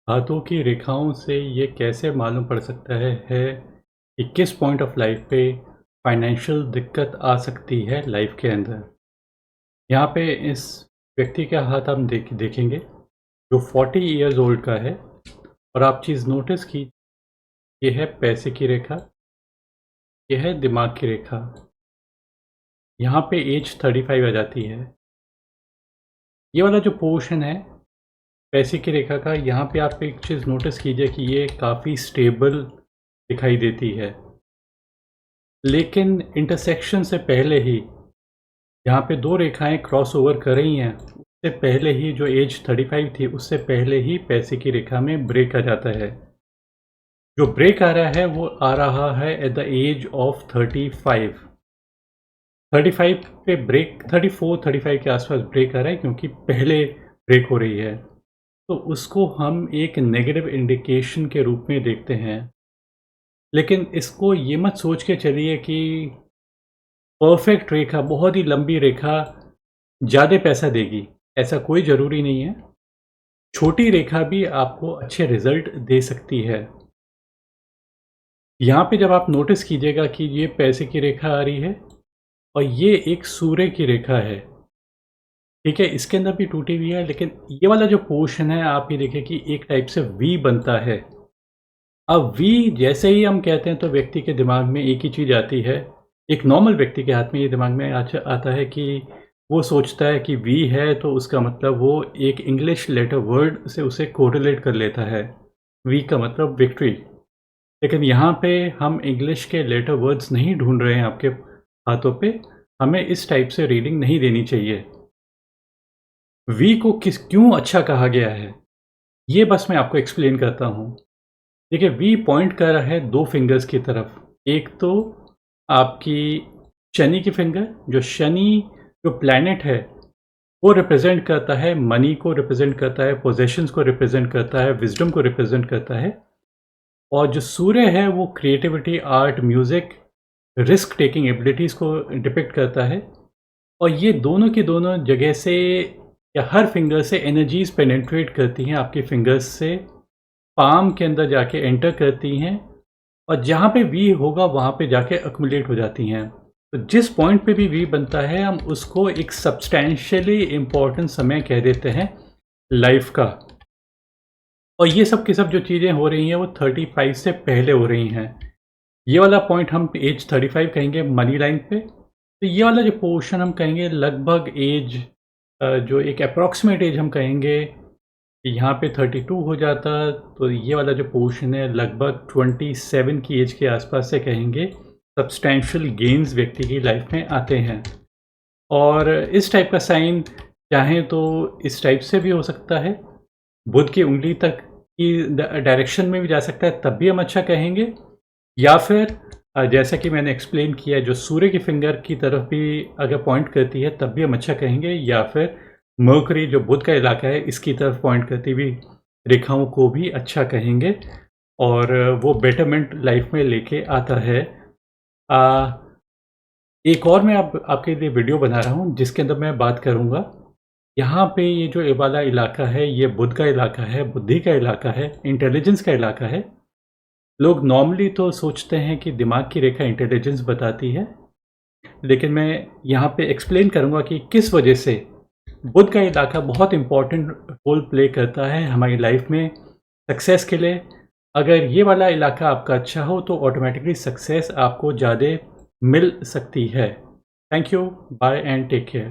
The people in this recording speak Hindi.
हाथों की रेखाओं से ये कैसे मालूम पड़ सकता है कि किस पॉइंट ऑफ लाइफ पे फाइनेंशियल दिक्कत आ सकती है लाइफ के अंदर। यहाँ पे इस व्यक्ति का हाथ हम देखेंगे जो 40 इयर्स ओल्ड का है। और आप चीज़ नोटिस की, ये है पैसे की रेखा, ये है दिमाग की रेखा। यहाँ पे एज 35 आ जाती है। ये वाला जो पोर्शन है पैसे की रेखा का, यहाँ पे आप एक चीज़ नोटिस कीजिए कि ये काफ़ी स्टेबल दिखाई देती है। लेकिन इंटरसेक्शन से पहले ही यहाँ पे 2 रेखाएँ क्रॉस ओवर कर रही हैं, उससे पहले ही जो एज 35 थी, उससे पहले ही पैसे की रेखा में ब्रेक आ जाता है। जो ब्रेक आ रहा है, वो आ रहा है एट द एज ऑफ 35। 35 पे ब्रेक 34-35 के आसपास ब्रेक आ रहा है, क्योंकि पहले ब्रेक हो रही है। तो उसको हम एक नेगेटिव इंडिकेशन के रूप में देखते हैं। लेकिन इसको ये मत सोच के चलिए कि परफेक्ट रेखा, बहुत ही लंबी रेखा ज़्यादा पैसा देगी, ऐसा कोई ज़रूरी नहीं है। छोटी रेखा भी आपको अच्छे रिज़ल्ट दे सकती है। यहाँ पे जब आप नोटिस कीजिएगा कि ये पैसे की रेखा आ रही है और ये एक सूर्य की रेखा है, ठीक है? इसके अंदर भी टूटी हुई है, लेकिन ये वाला जो पोर्शन है, आप ये देखिए कि एक टाइप से वी बनता है। अब वी जैसे ही हम कहते हैं तो व्यक्ति के दिमाग में एक ही चीज़ आती है, एक नॉर्मल व्यक्ति के हाथ में ये दिमाग में आता है कि वो सोचता है कि वी है तो उसका मतलब वो एक इंग्लिश लेटर वर्ड से उसे कोरिलेट कर लेता है। वी का मतलब विक्ट्री। लेकिन यहाँ पे हम इंग्लिश के लेटर वर्ड्स नहीं ढूँढ रहे हैं आपके हाथों पे, हमें इस टाइप से रीडिंग नहीं देनी चाहिए। वी को क्यों अच्छा कहा गया है, ये बस मैं आपको एक्सप्लेन करता हूँ। देखिए, वी पॉइंट कर रहा है 2 फिंगर्स की तरफ। एक तो आपकी शनि की फिंगर, जो शनि जो प्लैनेट है, वो रिप्रेज़ेंट करता है मनी को, रिप्रेज़ेंट करता है पोज़ेशंस को, रिप्रेज़ेंट करता है विज़डम को, रिप्रेज़ेंट करता है। और जो सूर्य है वो creativity, art, music, risk taking abilities को डिपिक्ट करता है। और ये दोनों की दोनों जगह से या हर फिंगर से एनर्जीज़ पेनिट्रेट करती हैं आपकी फिंगर्स से, पाम के अंदर जाके एंटर करती हैं और जहाँ पे वी होगा वहाँ पे जाके एक्युमुलेट हो जाती हैं। तो जिस पॉइंट पे भी वी बनता है, हम उसको एक सब्सटैंशियली इम्पोर्टेंट समय कह देते हैं लाइफ़ का। और ये सब की सब जो चीज़ें हो रही हैं वो 35 से पहले हो रही हैं। ये वाला पॉइंट हम एज 35 कहेंगे मनी लाइन पे। तो ये वाला जो पोर्शन हम कहेंगे लगभग एज, जो एक अप्रॉक्सिमेट एज हम कहेंगे कि यहाँ पे 32 हो जाता, तो ये वाला जो पोर्शन है लगभग 27 की एज के आसपास से कहेंगे सब्सटैंशियल गेन्स व्यक्ति की लाइफ में आते हैं। और इस टाइप का साइन चाहें तो इस टाइप से भी हो सकता है, बुध की उँगली तक की डायरेक्शन में भी जा सकता है, तब भी हम अच्छा कहेंगे। या फिर जैसा कि मैंने एक्सप्लेन किया, जो सूर्य की फिंगर की तरफ भी अगर पॉइंट करती है तब भी हम अच्छा कहेंगे। या फिर मर्करी जो बुध का इलाका है, इसकी तरफ पॉइंट करती हुई रेखाओं को भी अच्छा कहेंगे और वो बेटरमेंट लाइफ में लेके आता है। एक और मैं आपके लिए वीडियो बना रहा हूँ जिसके अंदर मैं बात करूँगा, यहाँ पे ये जो ये वाला इलाका है, ये बुध का इलाका है, बुद्धि का इलाका है, इंटेलिजेंस का इलाका है। लोग नॉर्मली तो सोचते हैं कि दिमाग की रेखा इंटेलिजेंस बताती है, लेकिन मैं यहाँ पे एक्सप्लेन करूँगा कि किस वजह से बुध का इलाका बहुत इम्पोर्टेंट रोल प्ले करता है हमारी लाइफ में सक्सेस के लिए। अगर ये वाला इलाका आपका अच्छा हो तो ऑटोमेटिकली सक्सेस आपको ज़्यादा मिल सकती है। Thank you, bye and take care.